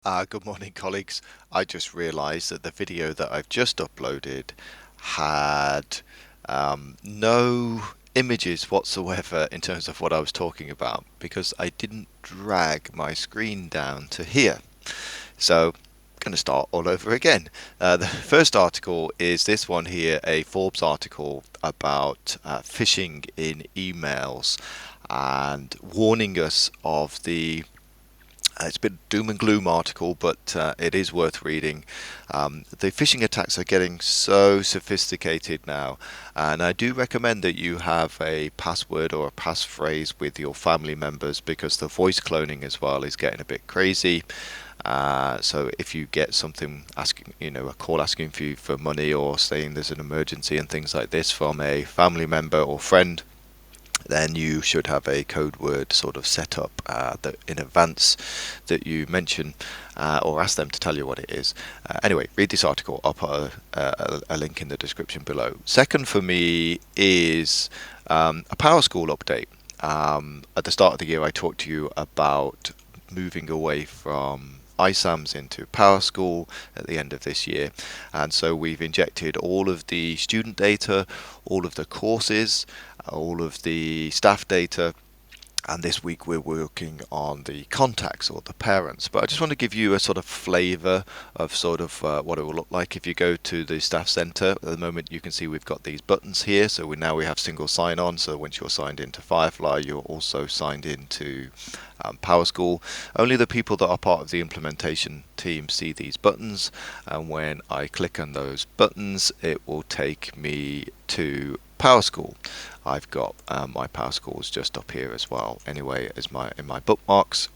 Good morning, colleagues. I just realized that the video that I've just uploaded had no images whatsoever in terms of what I was talking about because I didn't drag my screen down to here. So I'm going to start all over again. The first article is this one here, a Forbes article about phishing in emails and warning us of the it's been a doom and gloom article, but it is worth reading. The phishing attacks are getting so sophisticated now, and I do recommend that you have a password or a passphrase with your family members because the voice cloning as well is getting a bit crazy. So if you get something asking, a call asking for you for money or saying there's an emergency and things like this from a family member or friend, then you should have a code word sort of set up that in advance that you mention or ask them to tell you what it is. Anyway, read this article. I'll put a link in the description below. Second for me is a PowerSchool update. At the start of the year, I talked to you about moving away from ISAMs into PowerSchool at the end of this year, and so we've injected all of the student data, all of the courses, all of the staff data, and this week we're working on the contacts or the parents. But I just want to give you a sort of flavor of sort of what it will look like if you go to the staff center. At the moment you can see we've got these buttons here, so we have single sign on, so once you're signed into Firefly you're also signed into PowerSchool. Only the people that are part of the implementation team see these buttons, and when I click on those buttons it will take me to PowerSchool. I've got my PowerSchools just up here as well. Anyway, as in my bookmarks,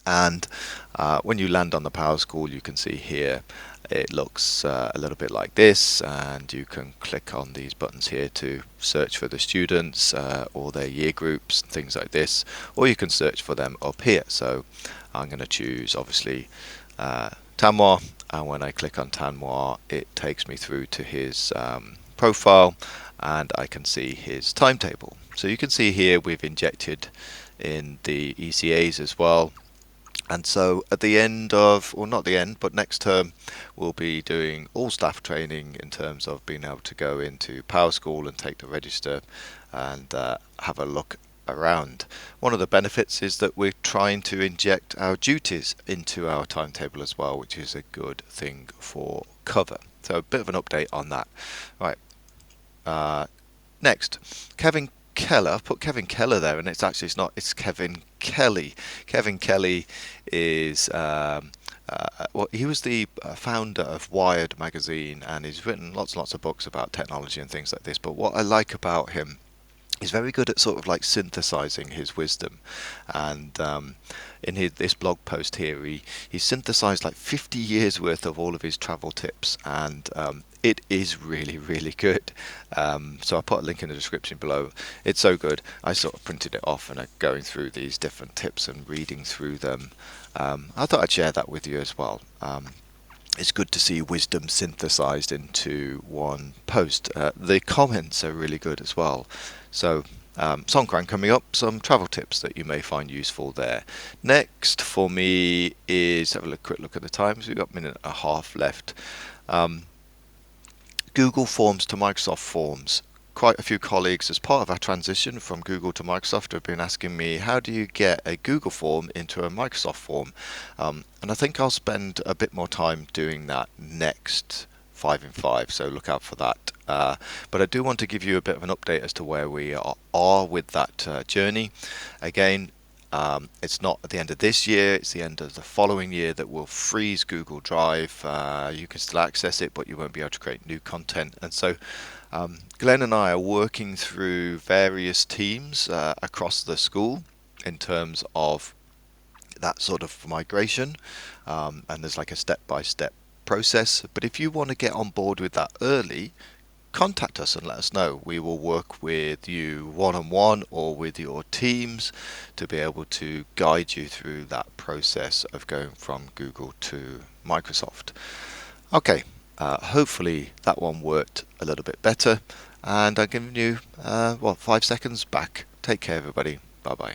and when you land on the PowerSchool, you can see here it looks a little bit like this, and you can click on these buttons here to search for the students or their year groups, things like this, or you can search for them up here. So I'm going to choose obviously Tanmoir, and when I click on Tanmoir it takes me through to his profile, and I can see his timetable. So you can see here we've injected in the ECAs as well. And so at the end of, or not the end, but next term, we'll be doing all staff training in terms of being able to go into PowerSchool and take the register and have a look around. One of the benefits is that we're trying to inject our duties into our timetable as well, which is a good thing for cover. So a bit of an update on that. Right. Next, Kevin Keller. I've put Kevin Keller there, and it's not. It's Kevin Kelly. Kevin Kelly is well, he was the founder of Wired magazine, and he's written lots and lots of books about technology and things like this. But what I like about him, he's very good at sort of like synthesizing his wisdom, and in this blog post here he synthesized like 50 years worth of all of his travel tips, and it is really good. So I'll put a link in the description below. It's so good. I sort of printed it off and I'm going through these different tips and reading through them. I thought I'd share that with you as well. It's good to see wisdom synthesized into one post. The comments are really good as well. So Songkran coming up, some travel tips that you may find useful there. Next for me is, have a quick look at the times. We've got a minute and a half left. Google Forms to Microsoft Forms. Quite a few colleagues, as part of our transition from Google to Microsoft, have been asking me, how do you get a Google form into a Microsoft form? And I think I'll spend a bit more time doing that next 5 in 5, so look out for that. But I do want to give you a bit of an update as to where we are with that journey. Again, it's not at the end of this year, it's the end of the following year that will freeze Google Drive. You can still access it, but you won't be able to create new content. And so Glenn and I are working through various teams across the school in terms of that sort of migration. And there's like a step-by-step process. But if you want to get on board with that early, contact us and let us know. We will work with you one-on-one or with your teams to be able to guide you through that process of going from Google to Microsoft. Okay, hopefully that one worked a little bit better, and I'm giving you 5 seconds back. Take care everybody. Bye bye.